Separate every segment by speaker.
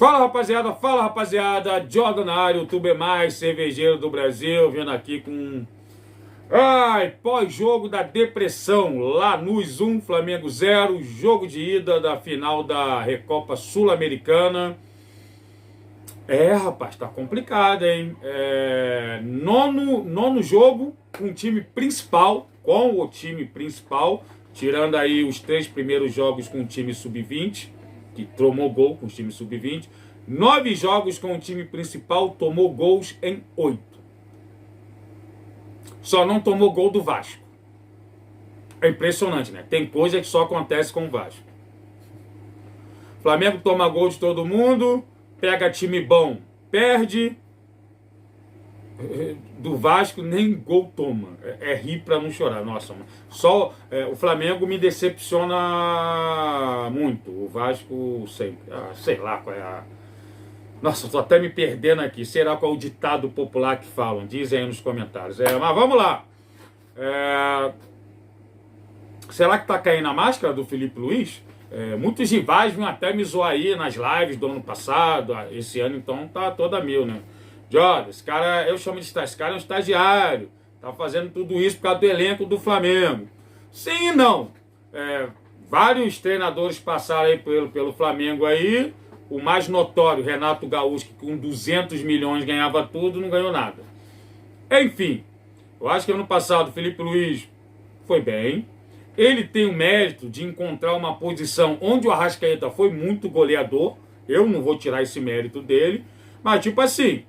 Speaker 1: Fala rapaziada, Jordan na área, youtuber mais cervejeiro do Brasil, vindo aqui com pós-jogo da depressão, Lanús 1, Flamengo 0, jogo de ida da final da Recopa Sul-Americana. Rapaz, tá complicado, hein? Nono jogo com o time principal, tirando aí os 3 primeiros jogos com o time sub-20, que tomou gol com o time sub-20. 9 jogos com o time principal, tomou gols em 8. Só não tomou gol do Vasco. É impressionante, né? Tem coisa que só acontece com o Vasco. Flamengo toma gol de todo mundo, pega time bom, perde. Do Vasco nem gol toma. Rir pra não chorar. Nossa, só o Flamengo me decepciona muito. O Vasco sempre. Sei lá qual é a... Nossa, tô até me perdendo aqui. Será qual é o ditado popular que falam? Dizem aí nos comentários. Mas vamos lá. Será que tá caindo a máscara do Felipe Luiz? Muitos rivais vinham até me zoar aí nas lives do ano passado. Esse ano, então, tá toda mil, né? Jordan, esse cara, eu chamo de esse cara é um estagiário. Tá fazendo tudo isso por causa do elenco do Flamengo. Sim e não. Vários treinadores passaram aí pelo Flamengo aí. O mais notório, Renato Gaúcho, que com 200 milhões ganhava tudo, não ganhou nada. Enfim, eu acho que ano passado o Felipe Luiz foi bem. Ele tem o mérito de encontrar uma posição onde o Arrascaeta foi muito goleador. Eu não vou tirar esse mérito dele. Mas tipo assim,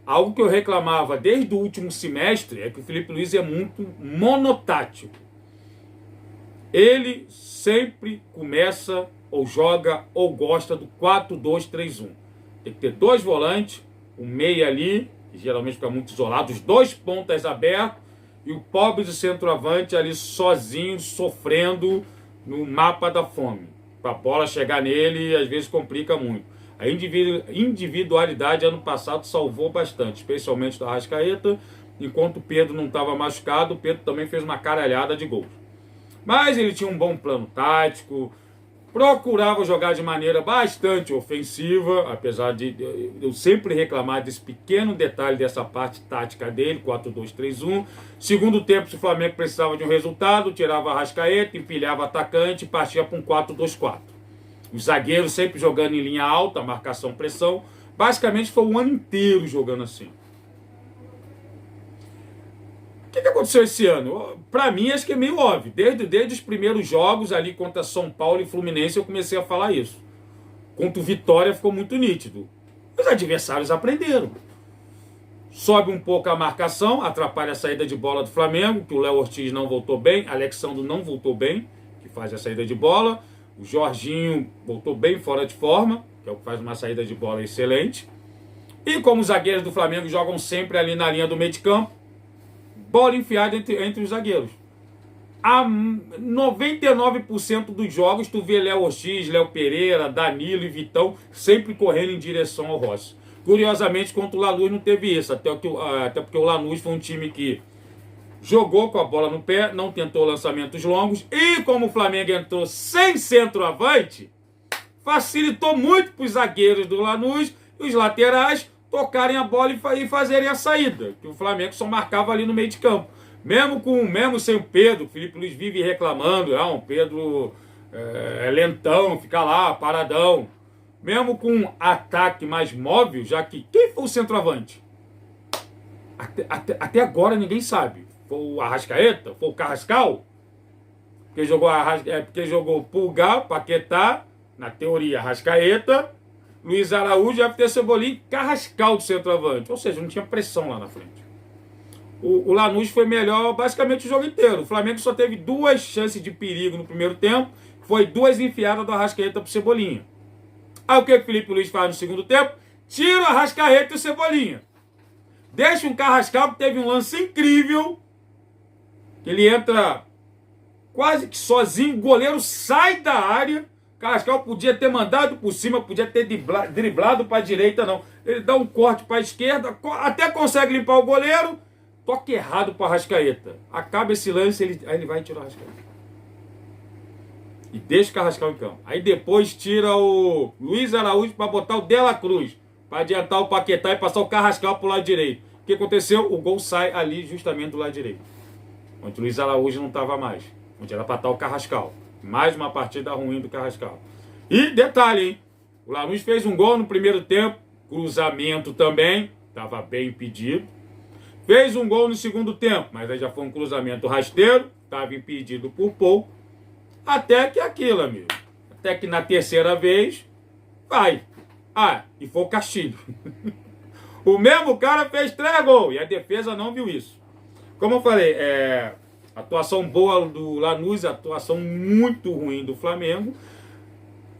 Speaker 1: algo que eu reclamava desde o último semestre é que o Felipe Luiz é muito monotático. Ele sempre começa ou joga ou gosta do 4-2-3-1. Tem que ter 2 volantes, um meia ali, que geralmente fica muito isolado, os 2 pontas abertos e o pobre de centroavante ali sozinho, sofrendo no mapa da fome. Para a bola chegar nele, às vezes complica muito. A individualidade ano passado salvou bastante, especialmente do Arrascaeta. Enquanto o Pedro não estava machucado, o Pedro também fez uma caralhada de gols. Mas ele tinha um bom plano tático, procurava jogar de maneira bastante ofensiva, apesar de eu sempre reclamar desse pequeno detalhe dessa parte tática dele, 4-2-3-1. Segundo tempo, se o Flamengo precisava de um resultado, tirava a Arrascaeta, empilhava atacante e partia para um 4-2-4. Os zagueiros sempre jogando em linha alta, marcação, pressão. Basicamente foi o ano inteiro jogando assim. O que aconteceu esse ano? Pra mim, acho que é meio óbvio. Desde os primeiros jogos ali contra São Paulo e Fluminense, eu comecei a falar isso. Contra o Vitória ficou muito nítido. Os adversários aprenderam. Sobe um pouco a marcação, atrapalha a saída de bola do Flamengo, que o Léo Ortiz não voltou bem, Alexandro não voltou bem, que faz a saída de bola. O Jorginho voltou bem fora de forma, que é o que faz uma saída de bola excelente. E como os zagueiros do Flamengo jogam sempre ali na linha do meio de campo, bola enfiada entre os zagueiros. A 99% dos jogos tu vê Léo Ortiz, Léo Pereira, Danilo e Vitão sempre correndo em direção ao Rossi. Curiosamente, contra o Lanús não teve isso, até porque o Lanús foi um time que jogou com a bola no pé, não tentou lançamentos longos, e como o Flamengo entrou sem centroavante, facilitou muito para os zagueiros do Lanús e os laterais tocarem a bola e fazerem a saída, que o Flamengo só marcava ali no meio de campo. Mesmo sem o Pedro, o Felipe Luiz vive reclamando, um Pedro lentão, fica lá, paradão. Mesmo com um ataque mais móvel, já que quem foi o centroavante? Até agora ninguém sabe. Foi o Arrascaeta? Foi o Carrascal? Porque jogou Pulgar, Paquetá, na teoria Arrascaeta, Luiz Araújo, FT Cebolinha, Carrascal do centroavante. Ou seja, não tinha pressão lá na frente. O Lanús foi melhor basicamente o jogo inteiro. O Flamengo só teve 2 chances de perigo no primeiro tempo. Foi 2 enfiadas do Arrascaeta pro Cebolinha. Aí o que o Felipe Luiz faz no segundo tempo? Tira o Arrascaeta e o Cebolinha. Deixa um Carrascal que teve um lance incrível. Ele entra quase que sozinho. O goleiro sai da área. Carrascal podia ter mandado por cima, podia ter driblado para a direita, não. Ele dá um corte para a esquerda, até consegue limpar o goleiro, toque errado para o Arrascaeta. Acaba esse lance, aí ele vai tirar o Arrascaeta. E deixa o Carrascal em campo. Aí depois tira o Luiz Araújo para botar o De La Cruz, para adiantar o Paquetá e passar o Carrascal pro lado direito. O que aconteceu? O gol sai ali justamente do lado direito, onde o Luiz Araújo não estava mais, onde era para estar o Carrascal. Mais uma partida ruim do Carrascal. E detalhe, hein? O Lanús fez um gol no primeiro tempo, cruzamento também, estava bem impedido. Fez um gol no segundo tempo, mas aí já foi um cruzamento rasteiro, estava impedido por pouco. Até que aquilo, amigo. Até que na terceira vez, vai. Ah, e foi o Castilho. O mesmo cara fez 3 gols e a defesa não viu isso. Como eu falei, atuação boa do Lanús, atuação muito ruim do Flamengo.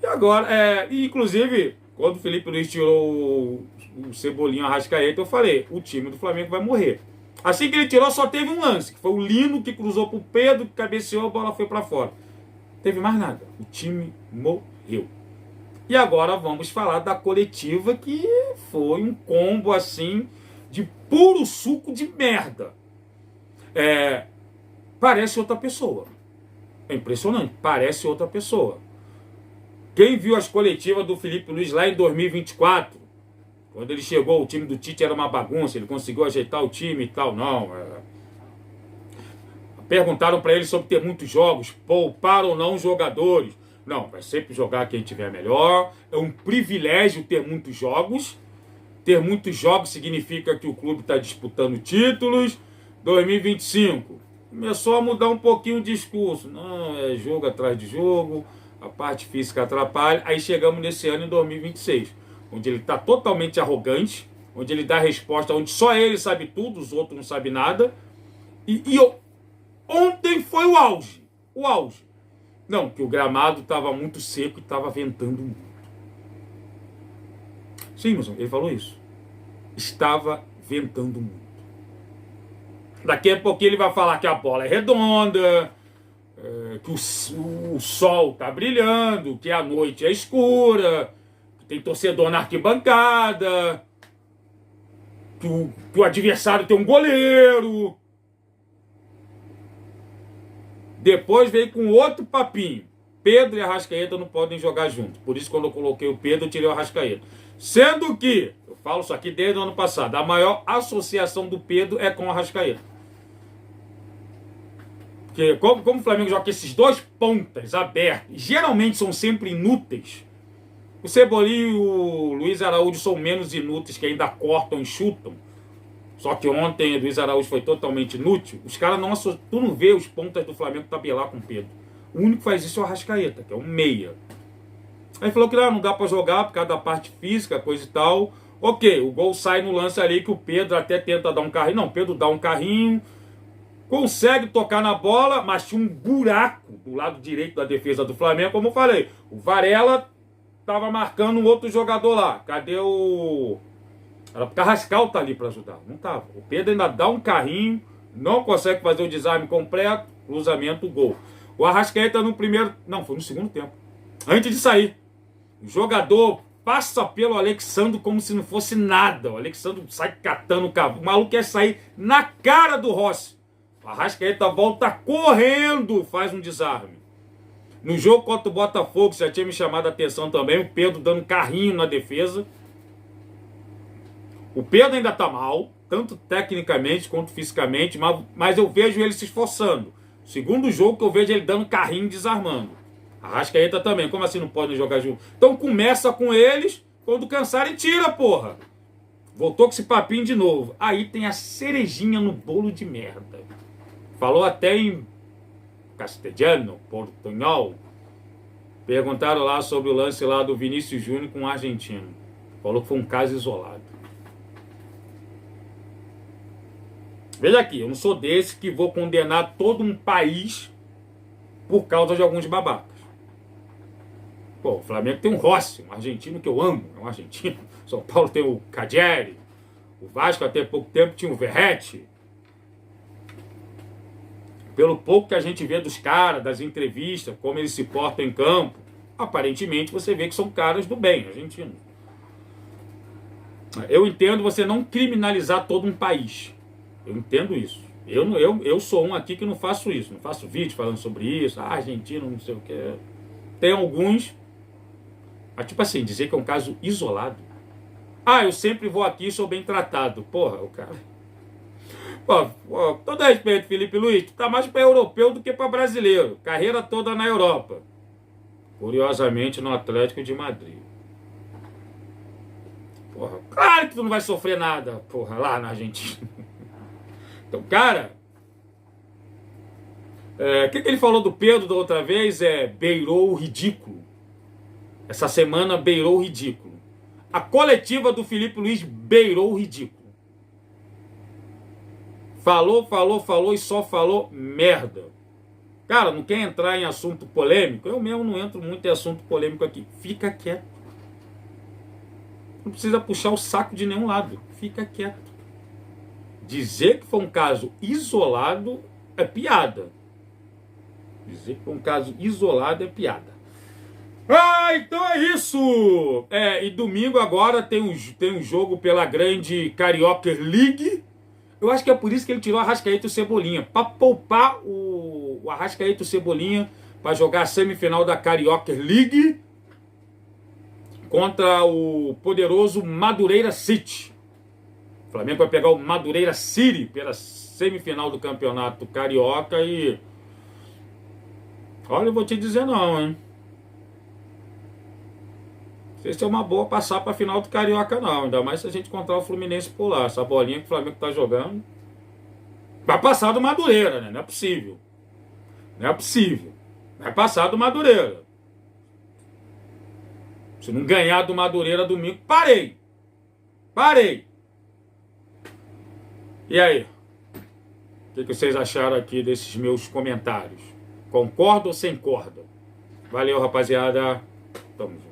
Speaker 1: E agora, inclusive, quando o Felipe Luiz tirou o Cebolinha Arrascaeta, eu falei, o time do Flamengo vai morrer. Assim que ele tirou, só teve um lance, que foi o Lino que cruzou pro Pedro, que cabeceou, a bola foi para fora. Teve mais nada. O time morreu. E agora vamos falar da coletiva, que foi um combo assim de puro suco de merda. Parece outra pessoa. É impressionante. Parece outra pessoa. Quem viu as coletivas do Felipe Luiz lá em 2024, quando ele chegou, o time do Tite era uma bagunça, ele conseguiu ajeitar o time e tal, não. Perguntaram para ele sobre ter muitos jogos, poupar ou não os jogadores. Não, vai sempre jogar quem tiver melhor. É um privilégio ter muitos jogos. Ter muitos jogos significa que o clube está disputando títulos. 2025, começou a mudar um pouquinho o discurso. Não, é jogo atrás de jogo, a parte física atrapalha. Aí chegamos nesse ano, em 2026, onde ele está totalmente arrogante, onde ele dá resposta onde só ele sabe tudo, os outros não sabem nada. Ontem foi o auge. O auge. Não, que o gramado estava muito seco e estava ventando muito. Sim, moção, ele falou isso. Estava ventando muito. Daqui a pouquinho ele vai falar que a bola é redonda, que o sol está brilhando, que a noite é escura, que tem torcedor na arquibancada, que o adversário tem um goleiro. Depois veio com outro papinho. Pedro e Arrascaeta não podem jogar juntos. Por isso, quando eu coloquei o Pedro, eu tirei o Arrascaeta. Sendo que, eu falo isso aqui desde o ano passado, a maior associação do Pedro é com o Arrascaeta. Porque como o Flamengo joga com esses dois pontas abertos, geralmente são sempre inúteis. O Cebolinha e o Luiz Araújo são menos inúteis, que ainda cortam e chutam. Só que ontem o Luiz Araújo foi totalmente inútil. Os caras não associam. Tu não vê os pontas do Flamengo tabelar com o Pedro. O único que faz isso é o Arrascaeta, que é um meia. Aí falou que não dá pra jogar por causa da parte física, coisa e tal. Ok, o gol sai no lance ali que o Pedro até tenta dar um carrinho. Não, o Pedro dá um carrinho, consegue tocar na bola, mas tinha um buraco do lado direito da defesa do Flamengo, como eu falei. O Varela tava marcando um outro jogador lá. Cadê o... Era o Carrascal tá ali para ajudar. Não tava. O Pedro ainda dá um carrinho, não consegue fazer o desarme completo, cruzamento, gol. O Arrascaeta no primeiro... Não, foi no segundo tempo. Antes de sair. O jogador passa pelo Alexandre como se não fosse nada. O Alexandre sai catando o cabo. O maluco quer sair na cara do Rossi. O Arrascaeta volta correndo, faz um desarme. No jogo contra o Botafogo, já tinha me chamado a atenção também, o Pedro dando carrinho na defesa. O Pedro ainda está mal, tanto tecnicamente quanto fisicamente, mas eu vejo ele se esforçando. Segundo jogo que eu vejo ele dando carrinho e desarmando. Arrascaeta também, como assim não podem jogar junto? Então começa com eles, quando cansarem tira, porra. Voltou com esse papinho de novo. Aí tem a cerejinha no bolo de merda. Falou até em castelhano, portunhol. Perguntaram lá sobre o lance lá do Vinícius Júnior com o argentino. Falou que foi um caso isolado. Veja aqui, eu não sou desse que vou condenar todo um país por causa de alguns babacas. Pô, o Flamengo tem um Rossi, um argentino que eu amo, é um argentino. São Paulo tem o Cadieri. O Vasco até pouco tempo tinha o Verratti. Pelo pouco que a gente vê dos caras, das entrevistas, como eles se portam em campo, aparentemente você vê que são caras do bem, argentinos. Eu entendo você não criminalizar todo um país. Eu entendo isso. Eu sou um aqui que não faço isso. Não faço vídeo falando sobre isso. Ah, argentino, não sei o que. tem alguns, tipo assim, dizer que é um caso isolado. Ah, eu sempre vou aqui e sou bem tratado. Porra, o cara... Pô, todo respeito, Felipe Luiz, tu tá mais para europeu do que para brasileiro. Carreira toda na Europa. Curiosamente, no Atlético de Madrid. Porra, claro que tu não vai sofrer nada, porra, lá na Argentina. Então, cara... O que ele falou do Pedro da outra vez beirou o ridículo. Essa semana beirou o ridículo. A coletiva do Felipe Luiz beirou o ridículo. Falou e só falou merda. Cara, não quer entrar em assunto polêmico? Eu mesmo não entro muito em assunto polêmico aqui. Fica quieto. Não precisa puxar o saco de nenhum lado. Fica quieto. Dizer que foi um caso isolado é piada. Dizer que foi um caso isolado é piada. Ah, então é isso! E domingo agora tem um jogo pela grande Carioca League. Eu acho que é por isso que ele tirou a Arrascaeta e o Cebolinha. Para poupar o Arrascaeta e o Cebolinha para jogar a semifinal da Carioca League contra o poderoso Madureira City. O Flamengo vai pegar o Madureira City pela semifinal do Campeonato Carioca e... Olha, eu vou te dizer não, hein? Não sei se é uma boa passar para a final do Carioca, não. Ainda mais se a gente encontrar o Fluminense por lá. Essa bolinha que o Flamengo está jogando. Vai passar do Madureira, né? Não é possível. Não é possível. Vai passar do Madureira. Se não ganhar do Madureira domingo, parei. E aí? O que vocês acharam aqui desses meus comentários? Concorda ou sem corda? Valeu, rapaziada. Tamo junto.